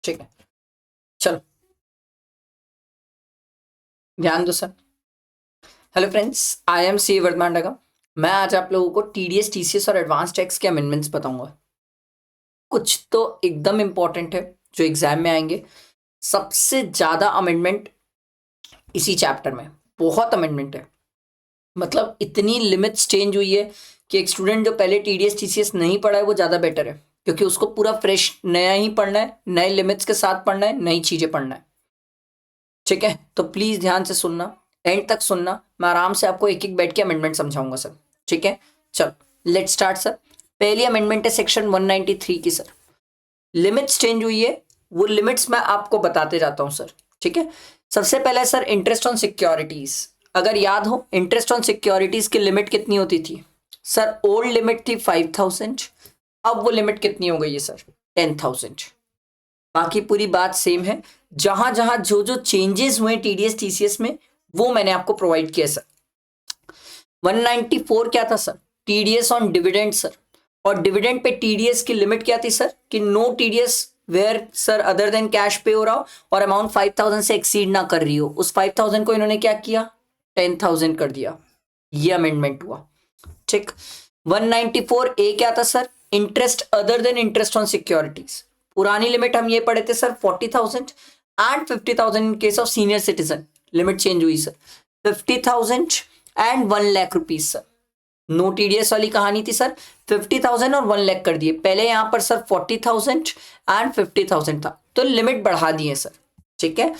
ठीक है, चलो ध्यान दो sir. Hello friends, I am C Vardhaman. मैं आज आप लोगों को टीडीएस, टीसीएस और एडवांस टैक्स के अमेंडमेंट्स बताऊंगा। कुछ तो एकदम इंपॉर्टेंट है जो एग्जाम में आएंगे। सबसे ज्यादा अमेंडमेंट इसी चैप्टर में, बहुत अमेंडमेंट है। मतलब इतनी लिमिट्स चेंज हुई है कि एक स्टूडेंट जो पहले टीडीएस टीसीएस नहीं पढ़ा है वो ज़्यादा बेटर है, क्योंकि उसको पूरा फ्रेश नया ही पढ़ना है, नए लिमिट्स के साथ पढ़ना है, नई चीज़ें पढ़ना है। ठीक है, तो प्लीज़ ध्यान से सुनना, एंड तक सुनना। मैं आराम से आपको एक एक बैठ के अमेंडमेंट समझाऊंगा सर। ठीक है, चलो लेट स्टार्ट सर। पहली अमेंडमेंट है सेक्शन 193 की सर। लिमिट्स चेंज हुई है, वो लिमिट्स मैं आपको बताते जाता हूँ सर। ठीक है, सबसे पहले सर इंटरेस्ट ऑन सिक्योरिटीज। अगर याद हो, इंटरेस्ट ऑन सिक्योरिटीज की लिमिट कितनी होती थी सर? ओल्ड लिमिट थी 5000, अब वो लिमिट कितनी हो गई है सर? 10,000। बाकी पूरी बात सेम है। जहां जहां जो जो चेंजेस हुए टीडीएस टीसीएस में वो मैंने आपको प्रोवाइड किया सर। 194 क्या था sir? TDS on dividend sir. और डिविडेंड पे टीडीएस की लिमिट क्या थी सर? कि no TDS where sir other than cash पे हो रहा हो और अमाउंट 5000 से एक्सीड ना कर रही हो। उस 5000 को इन्होंने क्या किया? 10,000 कर दिया। ये अमेंडमेंट हुआ। ठीक। 194 ए क्या था sir? Interest other than interest on securities. पुरानी लिमिट हम ये पढ़े थे sir 40,000 and 50,000 in case of senior citizen. Limit change हुई sir, 50,000 and 1 lakh rupees sir. No TDS वाली कहानी थी सर, 50,000 और 1 लाख कर दिए। पहले यहां पर सर 40,000 एंड 50,000 था, तो लिमिट बढ़ा दिए सर। ठीक है,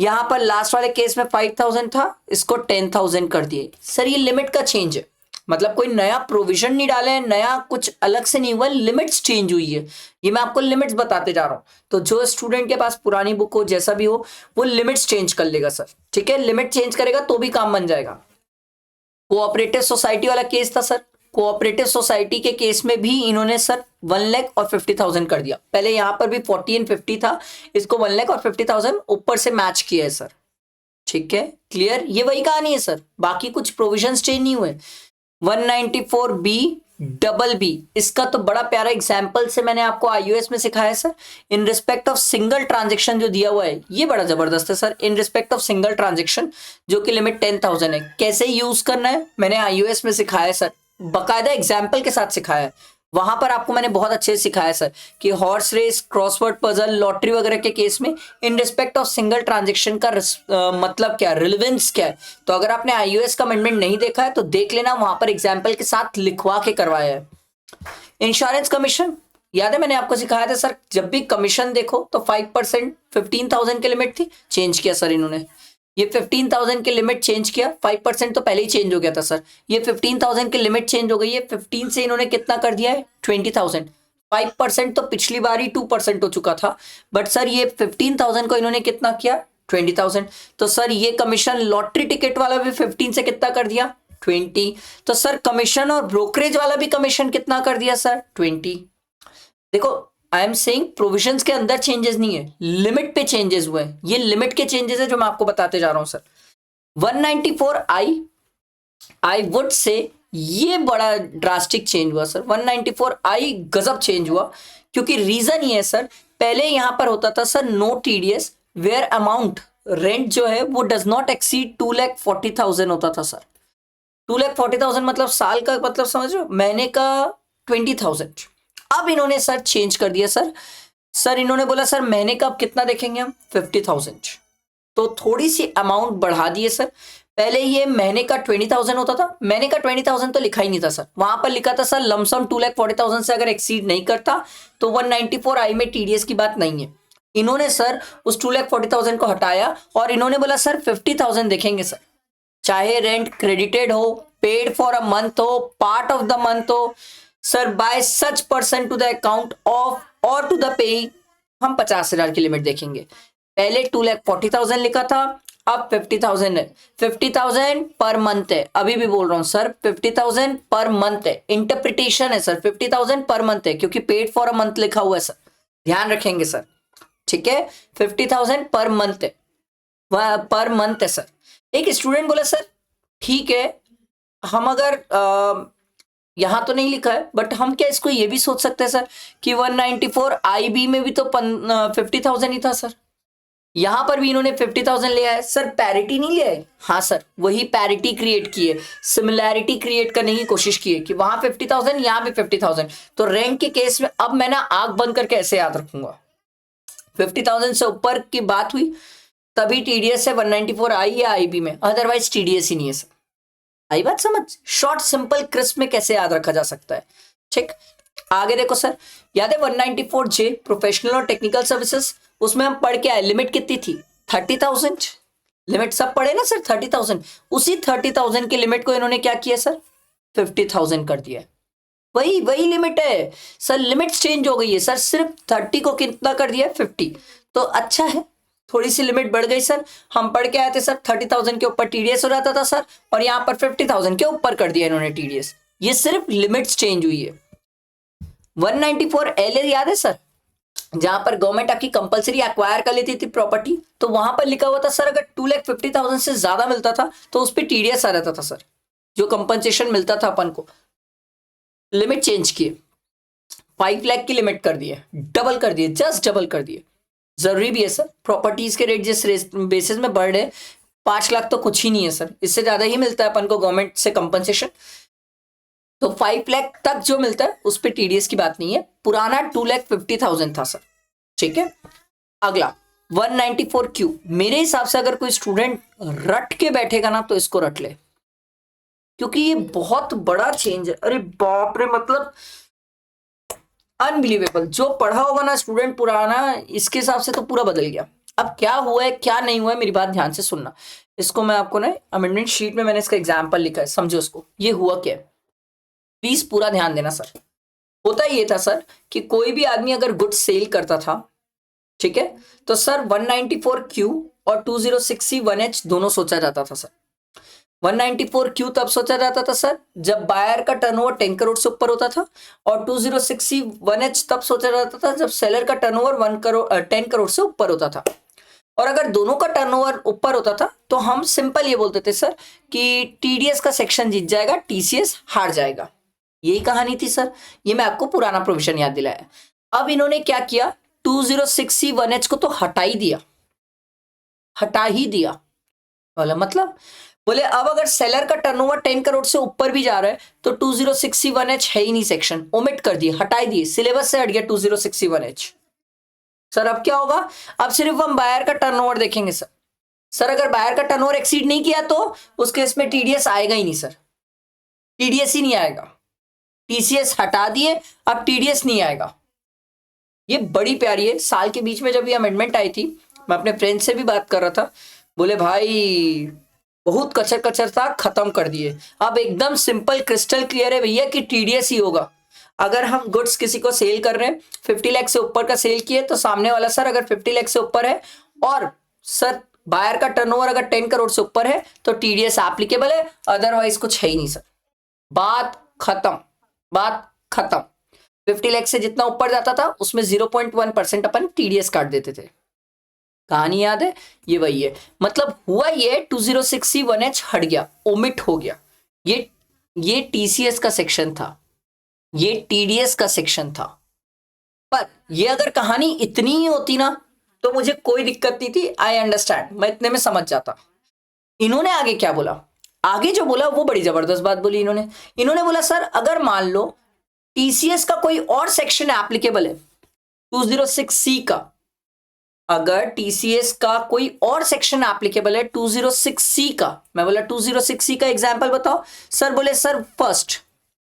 यहां पर लास्ट वाले केस में 5,000 था, इसको 10,000 कर दिए सर। ये लिमिट का चेंज है, मतलब कोई नया प्रोविजन नहीं डाले, नया कुछ अलग से नहीं हुआ, लिमिट्स चेंज हुई है। ये मैं आपको लिमिट्स बताते जा रहा हूं, तो जो स्टूडेंट के पास पुरानी बुक हो, जैसा भी हो, वो लिमिट्स चेंज कर लेगा सर। ठीक है, लिमिट चेंज करेगा तो भी काम बन जाएगा। कोऑपरेटिव सोसाइटी वाला केस था सर। कोऑपरेटिव सोसाइटी के केस में भी इन्होंने सर 1 लाख और 50,000 कर दिया। पहले यहां पर भी 40 एंड 50 था, इसको 1 लाख और 50,000 ऊपर से मैच किया है सर। ठीक है, क्लियर? ये वही कहानी है सर, बाकी कुछ प्रोविजंस चेंज नहीं हुए। 194 डबल बी, इसका तो बड़ा प्यारा एग्जाम्पल से मैंने आपको आईयूएस में सिखाया है sir. In respect of single transaction जो दिया हुआ है, ये बड़ा जबरदस्त है sir. In respect of single transaction जो कि लिमिट 10,000 है, कैसे यूज करना है मैंने आईयूएस में सिखाया है सर, बकायदा एग्जाम्पल के साथ सिखाया है। वहां पर आपको मैंने बहुत अच्छे से सिखाया सर कि horse race, crossword puzzle, lottery वगैरह के केस में in respect of single transaction का मतलब क्या, रिलेवेंस क्या है। तो अगर आपने आईयूएस का अमेंडमेंट नहीं देखा है तो देख लेना, वहां पर एग्जाम्पल के साथ लिखवा के करवाया है। इंश्योरेंस कमीशन याद है, मैंने आपको सिखाया था सर, जब भी कमीशन देखो तो 5% 15,000 की लिमिट थी, चेंज किया सर इन्होंने। ये 15,000 की लिमिट चेंज किया, 5% तो पहले ही चेंज हो गया था सर। ये 15,000 की लिमिट चेंज हो गई है, 15 से इन्होंने कितना कर दिया है? 20,000। 5% तो पिछली बार ही 2% हो चुका था, बट सर ये 15,000 को इन्होंने कितना किया? 20,000। तो सर ये कमीशन लॉटरी टिकट वाला भी 15 से कितना कर दिया? 20। तो सर कमीशन और ब्रोकरेज वाला भी कमीशन कितना कर दिया सर? 20। देखो, आई एम सेइंग प्रोविजंस के अंदर चेंजेस नहीं है, लिमिट पे चेंजेस हुए हैं। ये लिमिट के चेंजेस है जो मैं आपको बताते जा रहा हूं सर। 194 आई वुड से ये बड़ा ड्रास्टिक चेंज हुआ सर। 194 आई गजब चेंज हुआ, क्योंकि रीजन ये है सर, पहले यहां पर होता था sir no TDS where amount rent जो है वो डज नॉट एक्सीड 2,40,000 होता था सर। 2,40,000 मतलब साल का, मतलब समझो महीने का 20,000। अब इन्होंने सर चेंज कर दिया सर इन्होंने बोला सर महीने का अब कितना देखेंगे हम? 50,000। तो थोड़ी सी अमाउंट बढ़ा दिए सर। पहले ये महीने का 20,000 होता था, महीने का 20,000 तो लिखा ही नहीं था सर, वहां पर लिखा था सर लमसम 2,40,000 से अगर एक्सीड नहीं करता तो 194 आई में टीडीएस की बात नहीं है। इन्होंने सर उस 2,40,000 को हटाया और इन्होंने बोला सर 50,000 देखेंगे सर, चाहे रेंट क्रेडिटेड हो, पेड फॉर अ मंथ हो, पार्ट ऑफ द मंथ हो sir, by such person to the account of और टू द पे, हम 50,000 की लिमिट देखेंगे। पहले 2,40,000 लिखा था, अब 50,000 है। 50,000 पर मंथ है, अभी भी बोल रहा हूं सर 50,000 पर मंथ है। इंटरप्रिटेशन है सर, 50,000 पर मंथ है क्योंकि पेड फॉर अ मंथ लिखा हुआ है सर, ध्यान रखेंगे सर। ठीक है, 50,000 पर मंथ है, पर मंथ है सर। एक स्टूडेंट बोला सर ठीक है, हम अगर यहां तो नहीं लिखा है, बट हम क्या इसको ये भी सोच सकते हैं सर कि 194 IB में भी तो 50,000 ही था सर, यहां पर भी इन्होंने 50,000 लिया है सर, पैरिटी नहीं लिया है। हाँ सर, वही पैरिटी क्रिएट की है, सिमिलैरिटी क्रिएट करने की कोशिश की है कि वहां 50,000 यहां भी 50,000। तो रैंक के केस में अब मैं ना आंख बंद करके ऐसे याद रखूंगा, 50,000 से ऊपर की बात हुई तभी टीडीएस है 194 आई या IB में, अदरवाइज टीडीएस ही नहीं है सर। आई बात समझ? शॉर्ट सिंपल क्रिस्प में कैसे याद रखा जा सकता है। ठीक, आगे देखो सर, याद है 194J प्रोफेशनल और टेक्निकल सर्विसेज, उसमें हम पढ़ के आए लिमिट कितनी थी 30,000, लिमिट सब पढ़े ना सर 30,000, उसी 30,000 की लिमिट को इन्होंने क्या किया सर 50,000 कर दिया। वही वही लिमिट है सर, लिमिट चेंज हो गई है सर, सिर्फ 30 को कितना कर दिया 50, तो अच्छा है थोड़ी सी लिमिट बढ़ गई सर। हम पढ़ के आए थे सर 30,000 के ऊपर टीडीएस हो जाता था सर, और यहां पर 50,000 के ऊपर कर दिया इन्होंने टीडीएस, ये सिर्फ लिमिट्स चेंज हुई है। 194 LA याद है सर, जहां पर गवर्नमेंट आपकी कंपलसरी एक्वायर कर लेती थी प्रॉपर्टी, तो वहां पर लिखा हुआ था सर अगर 2,50,000 से ज्यादा मिलता था तो उस पर टीडीएस आ जाता था सर, जो कंपनसेशन मिलता था अपन को। लिमिट चेंज किए, 5 लाख की लिमिट कर दिए, डबल कर दिए, जस्ट डबल कर दिए। जरूरी भी है सर, प्रॉपर्टीज के रेट जिस बेसिस में बढ़ रहे, 5 लाख तो कुछ ही नहीं है सर, इससे ज्यादा ही मिलता है अपन को गवर्नमेंट से कंपनसेशन। तो 5 लाख तक जो मिलता है उस पर टीडीएस की बात नहीं है, पुराना 2,50,000 था सर। ठीक है, अगला 194Q, मेरे हिसाब से अगर कोई स्टूडेंट रट के बैठेगा ना तो इसको रट ले, क्योंकि ये बहुत बड़ा चेंज है। अरे बाप रे, मतलब अनबिलीवेबल, जो पढ़ा होगा ना स्टूडेंट पुराना, इसके हिसाब से तो पूरा बदल गया। अब क्या हुआ है क्या नहीं हुआ है, मेरी बात ध्यान से सुनना। इसको मैं आपको ना अमेंडमेंट शीट में मैंने इसका एग्जाम्पल लिखा है, समझो उसको, ये हुआ क्या है, प्लीज पूरा ध्यान देना सर। होता ये था सर कि कोई भी आदमी अगर गुड्स सेल करता था, ठीक है, तो सर 194Q और 206C1H दोनों सोचा जाता था सर। 194Q तब सोचा जाता था सर जब बायर का टर्नओवर 10 करोड़ से ऊपर होता था, और 206C1H तब सोचा जाता था जब सेलर का टर्नओवर 10 करोड़ से ऊपर होता था। और अगर दोनों का टर्नओवर ऊपर होता था तो हम सिंपल ये बोलते थे सर कि टीडीएस का सेक्शन जीत जाएगा, टीसीएस हार जाएगा। यही कहानी थी सर, ये मैं आपको पुराना प्रोविजन याद दिलाया। अब इन्होंने क्या किया, 206C1H को तो हटा ही दिया, हटा ही दिया। बोला मतलब, बोले अब अगर सेलर का टर्नओवर 10 करोड़ से ऊपर भी जा रहा है तो 206C1H है ही नहीं सेक्शन, ओमिट कर दिए, हटाई दिए, सिलेबस से हट गया 206C1H। सर अब क्या होगा, अब सिर्फ हम बायर का टर्नओवर देखेंगे सर। सर अगर बायर का टर्नओवर एक्सीड नहीं किया तो उस केस में टीडीएस आएगा ही नहीं सर, टीडीएस ही नहीं आएगा, टीसीएस हटा दिए, अब टीडीएस नहीं आएगा। ये बड़ी प्यारी है। साल के बीच में जब ये अमेंडमेंट आई थी, मैं अपने फ्रेंड से भी बात कर रहा था, बोले भाई बहुत कचर कचर था, खत्म कर दिए, अब एकदम सिंपल क्रिस्टल क्लियर है भैया कि टीडीएस ही होगा। अगर हम गुड्स किसी को सेल कर रहे हैं, 50 लाख से ऊपर का सेल किए, तो सामने वाला सर अगर 50 लाख से ऊपर है और सर बायर का टर्नओवर अगर 10 करोड़ से ऊपर है तो टीडीएस एप्लीकेबल है, अदरवाइज कुछ है ही नहीं सर। बात खत्म, बात खत्म। 50 लाख से जितना ऊपर जाता था उसमें 0.1% अपन टीडीएस काट देते थे। कहानी याद है, ये वही है। मतलब हुआ ये 206C1H हट गया, ओमिट हो गया। ये टीसीएस का सेक्शन था, ये टीडीएस का सेक्शन था। पर ये अगर कहानी इतनी ही होती ना तो मुझे कोई दिक्कत नहीं थी, आई अंडरस्टैंड, मैं इतने में समझ जाता। इन्होंने आगे क्या बोला, आगे जो बोला वो बड़ी जबरदस्त बात बोली इन्होंने बोला सर अगर मान लो टीसीएस का कोई और सेक्शन एप्लीकेबल है 206C का, अगर टीसीएस का कोई और सेक्शन एप्लीकेबल है 206C का, मैं बोला 206C का एग्जांपल बताओ सर, बोले सर फर्स्ट,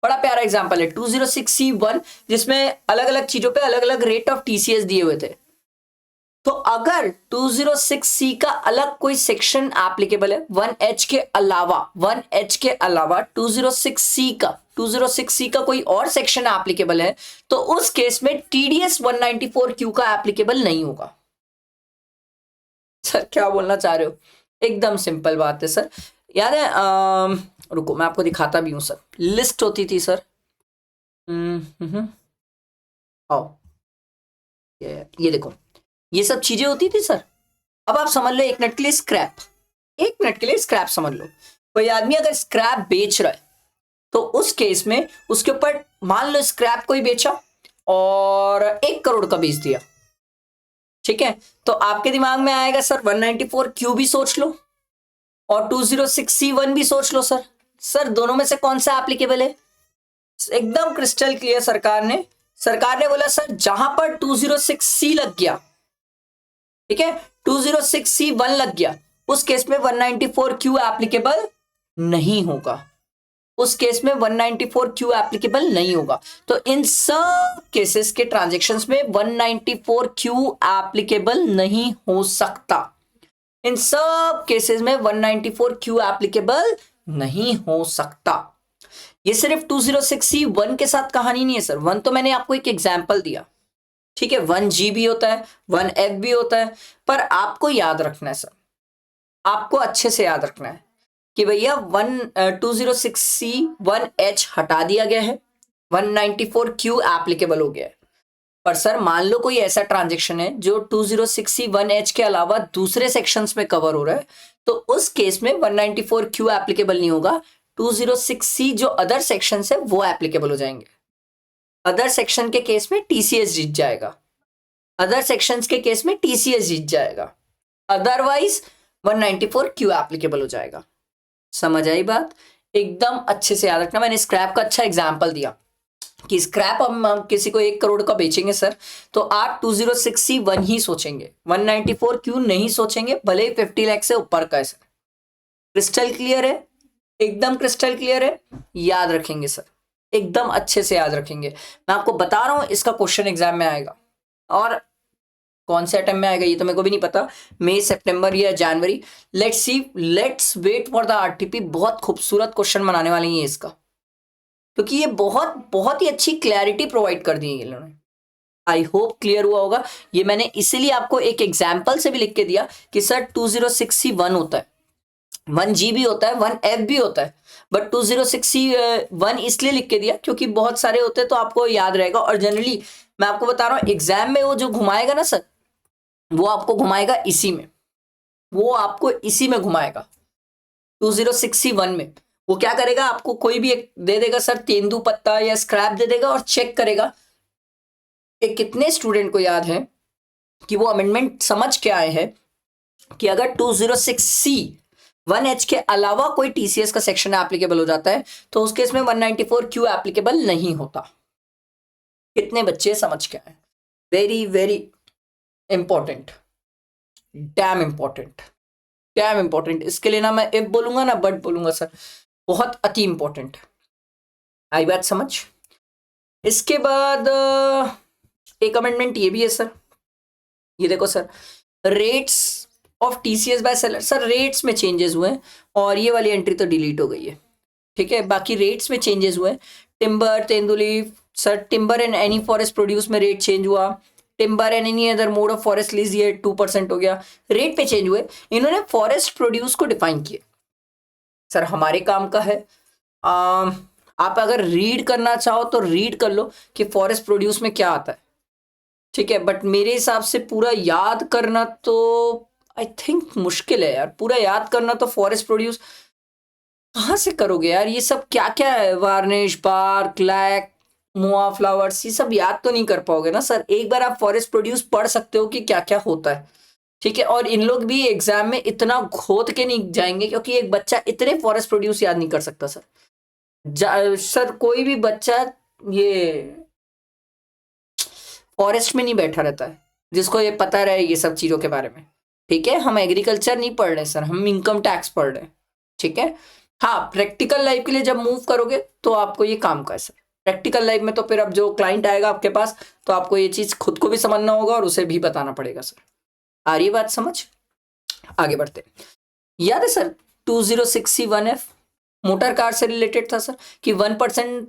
बड़ा प्यारा एग्जांपल है 206C1 जिसमें अलग अलग चीजों पे अलग अलग रेट ऑफ टीसीएस दिए हुए थे। तो अगर 206C का अलग कोई सेक्शन एप्लीकेबल है 1H के अलावा 206C का कोई और सेक्शन एप्लीकेबल है, तो उस केस में टीडीएस 194Q का एप्लीकेबल नहीं होगा। सर क्या बोलना चाह रहे हो, एकदम सिंपल बात है सर। याद है रुको मैं आपको दिखाता भी हूं सर, लिस्ट होती थी सर। आओ ये देखो, ये सब चीजें होती थी सर। अब आप समझ लो 1 मिनट के लिए स्क्रैप, 1 मिनट के लिए स्क्रैप समझ लो। कोई आदमी अगर स्क्रैप बेच रहा है तो उस केस में उसके ऊपर मान लो स्क्रैप कोई बेचा और 1 करोड़ का बेच दिया, ठीक है, तो आपके दिमाग में आएगा सर 194Q भी सोच लो और 206C1 भी सोच लो। सर दोनों में से कौन सा एप्लीकेबल है? एकदम क्रिस्टल क्लियर सरकार ने बोला सर जहां पर 206C लग गया, ठीक है, 206C1 लग गया, उस केस में 194Q एप्लीकेबल नहीं होगा, उस केस में 194Q एप्लीकेबल नहीं होगा। तो इन सब केसेस के ट्रांजैक्शंस में 194Q एप्लीकेबल नहीं हो सकता, इन सब केसेस में 194Q एप्लीकेबल नहीं हो सकता। ये सिर्फ 206C1 के साथ कहानी नहीं है सर, 1 तो मैंने आपको एक एग्जांपल दिया, ठीक है, 1G भी होता है, 1F भी होता है, पर आपको याद रखना है सर, आपको अच्छे से याद रखना है कि भैया 206C1H हटा दिया गया है, 194Q एप्लीकेबल हो गया है। पर सर मान लो कोई ऐसा ट्रांजेक्शन है जो 206C1H के अलावा दूसरे सेक्शंस में कवर हो रहा है, तो उस केस में 194Q एप्लीकेबल नहीं होगा, 206C जो अदर सेक्शन है वो एप्लीकेबल हो जाएंगे। अदर सेक्शन के केस में TCS जीत जाएगा, अदर सेक्शंस के केस में TCS जीत जाएगा, अदरवाइज 194Q एप्लीकेबल हो जाएगा। समझ आई बात? एकदम अच्छे से याद रखना। मैंने स्क्रैप का अच्छा एग्जांपल दिया कि स्क्रैप हम किसी को 1 करोड़ का बेचेंगे सर, तो आप 206C1 ही सोचेंगे, 194Q नहीं सोचेंगे, भले ही 50 लाख से ऊपर का है सर। क्रिस्टल क्लियर है? एकदम क्रिस्टल क्लियर है, याद रखेंगे सर, एकदम अच्छे से याद रखेंगे। मैं आपको बता रहा हूं इसका क्वेश्चन एग्जाम में आएगा, और कौन से अटेम्प्ट में आएगा ये तो मेरे को भी नहीं पता, मई, सितंबर या जनवरी, let's see, let's wait for the RTP. बहुत खूबसूरत क्वेश्चन बनाने वाले हैं इसका, क्योंकि ये बहुत बहुत ही अच्छी क्लैरिटी प्रोवाइड कर दी है इन्होंने। आई होप क्लियर हुआ होगा। ये मैंने इसीलिए आपको एक एग्जाम्पल से भी लिख के दिया कि सर 206C1 होता है, 1G भी होता है, 1F भी होता है, बट 206C1 इसलिए लिख के दिया क्योंकि बहुत सारे होते हैं तो आपको याद रहेगा। और जनरली मैं आपको बता रहा हूँ एग्जाम में वो जो घुमाएगा ना सर, वो आपको घुमाएगा इसी में, वो आपको इसी में घुमाएगा 206C1 में। वो क्या करेगा, आपको कोई भी एक दे देगा सर, तेंदू पत्ता या स्क्रैप दे देगा और चेक करेगा कि कितने स्टूडेंट को याद है कि वो अमेंडमेंट समझ के आए हैं कि अगर 206C1H के अलावा कोई TCS का सेक्शन एप्लीकेबल हो जाता है तो उस केस में 194Q एप्लीकेबल नहीं होता। कितने बच्चे समझ के आए? Very very important, dam important, dam important. इसके लिए ना मैं इफ बोलूंगा ना बट बोलूंगा सर, बहुत अति इंपॉर्टेंट। आई बात समझ? इसके बाद एक अमेंडमेंट ये भी है सर, ये देखो sir, rates of TCS by seller. Sir rates में चेंजेस हुए हैं और ये वाली एंट्री तो डिलीट हो गई है, ठीक है, बाकी रेट्स में चेंजेस हुए। टिम्बर, तेंदुली sir, timber and any forest produce में रेट चेंज हुआ, timber and any other mode of forest lease ये 2% हो गया, रेट पे चेंज हुए। इन्होंने फॉरेस्ट प्रोड्यूस को डिफाइन किया सर, हमारे काम का है। आप अगर रीड करना चाहो तो रीड कर लो कि फॉरेस्ट प्रोड्यूस में क्या आता है, ठीक है, बट मेरे हिसाब से पूरा याद करना तो आई थिंक मुश्किल है यार, पूरा याद करना तो फॉरेस्ट प्रोड्यूस कहाँ से करोगे यार, ये सब क्या क्या है, वार्निश, बार्क, लैक, मोआ, फ्लावर्स, ये सब याद तो नहीं कर पाओगे ना सर। एक बार आप फॉरेस्ट प्रोड्यूस पढ़ सकते हो कि क्या क्या होता है, ठीक है, और इन लोग भी एग्जाम में इतना खोद के नहीं जाएंगे क्योंकि एक बच्चा इतने फॉरेस्ट प्रोड्यूस याद नहीं कर सकता सर। सर कोई भी बच्चा ये फॉरेस्ट में नहीं बैठा रहता है जिसको ये पता रहे ये सब चीजों के बारे में, ठीक है। हम एग्रीकल्चर नहीं पढ़ रहे सर, हम इनकम टैक्स पढ़ रहे हैं, ठीक है। हाँ, प्रैक्टिकल लाइफ के लिए जब मूव करोगे तो आपको ये काम का है सर। प्रैक्टिकल लाइफ में तो फिर अब जो क्लाइंट आएगा आपके पास तो आपको ये चीज खुद को भी समझना होगा और उसे भी बताना पड़ेगा सर। आ रही बात समझ? आगे बढ़ते। याद है सर 206C1F मोटर कार से रिलेटेड था सर कि 1%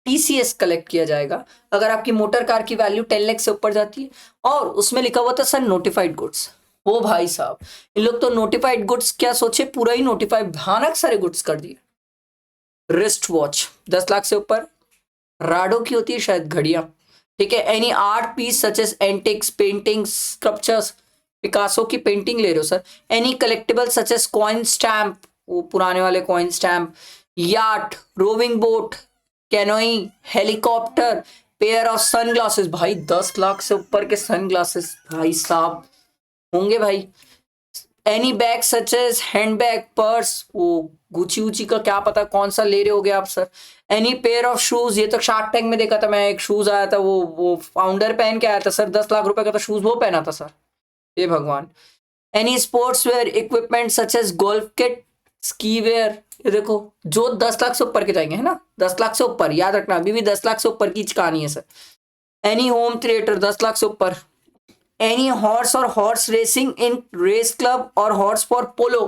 TCS कलेक्ट किया जाएगा अगर आपकी मोटर कार की वैल्यू 10 लाख से ऊपर जाती है, और उसमें लिखा हुआ था सर नोटिफाइड गुड्स। ओ भाई साहब, इन लोग तो नोटिफाइड गुड्स क्या सोचे, पूरा ही नोटिफाइड भयानक सारे गुड्स कर दिए। रिस्ट वॉच 10 लाख से ऊपर, राडो की होती है शायद घड़ियां, ठीक है, any art piece such as antiques, paintings, sculptures, Picasso की पेंटिंग ले रहे हो sir, any collectible such as coin stamp, वो पुराने वाले coin stamp, yacht, rowing boat, canoeing, helicopter, pair of sunglasses. भाई 10 लाख से ऊपर के सनग्लासेस भाई साहब होंगे भाई। Any bag such as handbag, purse, वो गुची उची का क्या पता कौन सा ले रहे होगे आप sir. Any pair of shoes, ये तो शार्क टैंक में देखा था मैं, एक शूज आया था, वो फाउंडर पहन के आया था सर, 10 लाख रुपए का तो शूज वो पहना था सर, हे भगवान। Any sports wear equipment such as golf kit, ski wear, ये देखो जो 10 लाख से ऊपर के जाएंगे, है ना, 10 लाख से ऊपर, याद रखना अभी भी 10 लाख से ऊपर की कहानी है sir. Any home theatre 10 lakh से ऊपर। एनी हॉर्स और horse racing in race club और हॉर्स फॉर पोलो।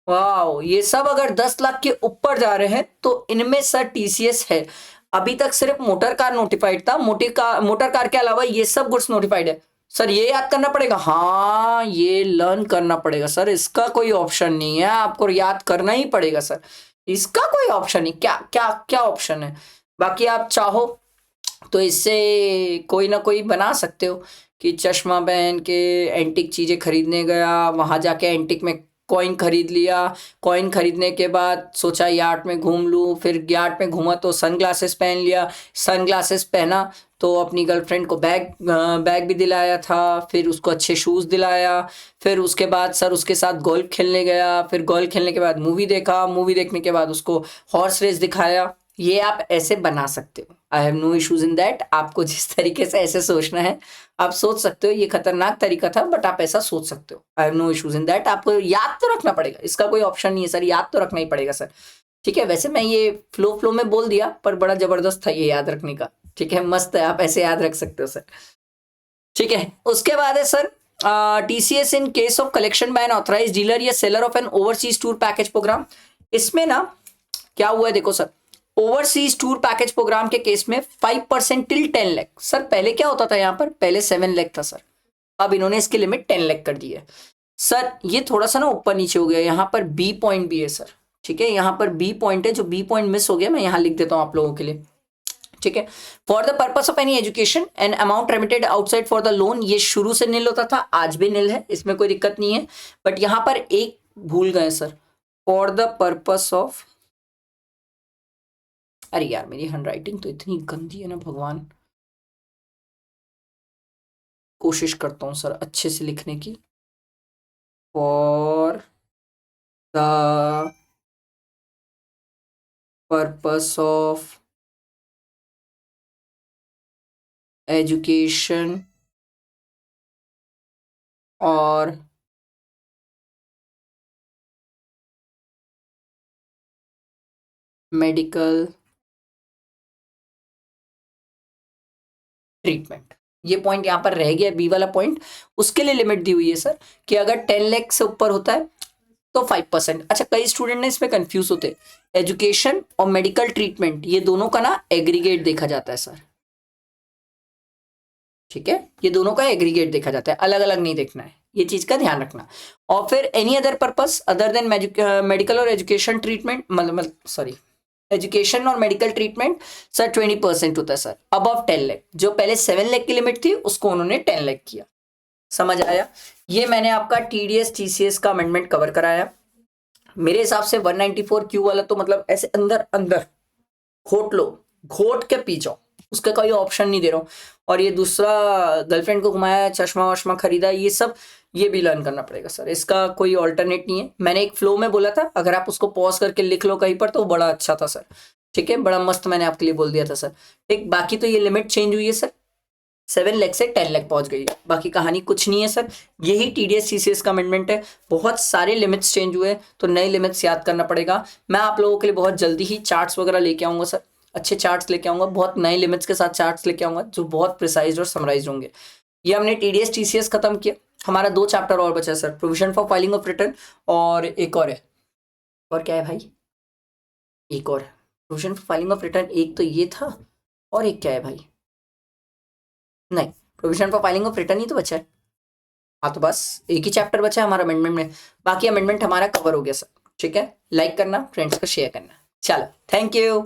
वाओ, ये सब अगर 10 लाख के ऊपर जा रहे हैं तो इनमें सर टीसीएस है। अभी तक सिर्फ मोटर कार नोटिफाइड था, मोटर कार के अलावा ये सब गुड्स नोटिफाइड है सर। ये याद करना पड़ेगा, हाँ ये लर्न करना पड़ेगा सर, इसका कोई ऑप्शन नहीं है, आपको याद करना ही पड़ेगा सर, इसका कोई ऑप्शन नहीं। क्या क्या क्या ऑप्शन है? बाकी आप चाहो तो इससे कोई ना कोई बना सकते हो कि चश्मा पहन के एंटिक चीज़ें खरीदने गया, वहाँ जाके एंटिक में कॉइन खरीद लिया, कॉइन खरीदने के बाद सोचा यार्ड में घूम लूँ, फिर यार्ड में घूमा तो सनग्लासेस पहन लिया, सनग्लासेस पहना तो अपनी गर्लफ्रेंड को बैग भी दिलाया था, फिर उसको अच्छे शूज़ दिलाया, फिर उसके बाद सर उसके साथ गोल्फ खेलने गया, फिर गोल्फ खेलने के बाद मूवी देखा, मूवी देखने के बाद उसको हॉर्स रेस दिखाया। ये आप ऐसे बना सकते हो, I have no issues in that. आपको जिस तरीके से ऐसे सोचना है आप सोच सकते हो, ये खतरनाक तरीका था बट आप ऐसा सोच सकते हो, I have no issues in that. आपको याद तो रखना पड़ेगा, इसका कोई ऑप्शन नहीं है सर, याद तो रखना ही पड़ेगा सर, ठीक है। वैसे मैं ये फ्लो में बोल दिया पर बड़ा जबरदस्त था ये याद रखने का, ठीक है, मस्त है, आप ऐसे याद रख सकते हो सर, ठीक है। उसके बाद है sir TCS in case of collection by an authorised dealer या seller of an overseas tour package program. इसमें ना क्या हुआ है देखो sir, overseas tour package program के केस में 5% टिल 10 लाख। सर पहले क्या होता था, यहाँ पर पहले 7 लाख था सर, अब इन्होंने इसकी लिमिट 10 लाख कर दी है सर। ये थोड़ा सा ना ऊपर नीचे हो गया, यहाँ पर बी पॉइंट भी है सर, ठीक है, यहाँ पर बी पॉइंट है, जो बी पॉइंट मिस हो गया मैं यहाँ लिख देता हूँ आप लोगों के लिए, ठीक है। For the purpose of any education and amount remitted outside for the loan, ये शुरू से नील होता था, आज भी नील है, इसमें कोई दिक्कत नहीं है, बट यहाँ पर एक भूल गए sir, for the purpose of, अरे यार मेरी हैंडराइटिंग तो इतनी गंदी है ना भगवान, कोशिश करता हूँ सर अच्छे से लिखने की। For the purpose of education और मेडिकल ट्रीटमेंट, ये पॉइंट यहाँ पर रह गया, बी वाला पॉइंट, उसके लिए लिमिट दी हुई है सर कि अगर 10 लाख से ऊपर होता है तो 5%। अच्छा कई स्टूडेंट ने इसमें कंफ्यूज होते, एजुकेशन और मेडिकल ट्रीटमेंट ये दोनों का ना एग्रीगेट देखा जाता है सर, ठीक है, ये दोनों का एग्रीगेट देखा जाता है, अलग अलग नहीं देखना है, ये चीज का ध्यान रखना। और फिर any other purpose other than medical और एजुकेशन ट्रीटमेंट, मतलब सॉरी एजुकेशन और मेडिकल ट्रीटमेंट सर 20% होता है सर, अबव 10 लाख, जो पहले 7 लाख की लिमिट थी उसको उन्होंने 10 लाख किया, समझ आया। ये मैंने आपका टीडीएस टीसीएस का अमेंडमेंट कवर कराया। मेरे हिसाब से 194Q वाला तो मतलब ऐसे अंदर अंदर घोट लो, घोट के पी जाओ, उसका कोई ऑप्शन नहीं दे रहा हूँ। और ये दूसरा गर्लफ्रेंड को घुमाया, चश्मा वश्मा खरीदा, ये सब ये भी लर्न करना पड़ेगा सर, इसका कोई ऑल्टरनेट नहीं है। मैंने एक फ्लो में बोला था, अगर आप उसको पॉज करके लिख लो कहीं पर तो बड़ा अच्छा था सर, ठीक है, बड़ा मस्त मैंने आपके लिए बोल दिया था सर, ठीक। बाकी तो ये लिमिट चेंज हुई है सर, 7 लाख से 10 लाख पहुंच गई है, बाकी कहानी कुछ नहीं है सर, यही टीडीएस टीसीएस का अमेंडमेंट है। बहुत सारे लिमिट्स चेंज हुए तो नए लिमिट्स याद करना पड़ेगा। मैं आप लोगों के लिए बहुत जल्दी ही चार्ट्स वगैरह लेके आऊंगा सर, अच्छे चार्ट्स लेके आऊंगा, बहुत नए लिमिट्स के साथ चार्ट्स लेके आऊंगा जो बहुत प्रिसाइज और समराइज होंगे। ये हमने टीडीएस टीसीएस खत्म किया, हमारा 2 चैप्टर और बचा है sir, provision for filing of return, और एक और है, और क्या है भाई, एक और provision for filing of return, एक तो ये था और एक क्या है भाई, नहीं provision for filing of return ही तो बचा है। हाँ तो बस एक ही चैप्टर बचा है हमारा अमेंडमेंट में, बाकी अमेंडमेंट हमारा कवर हो गया सर, ठीक है। लाइक करना, फ्रेंड्स को शेयर करना, चलो थैंक यू।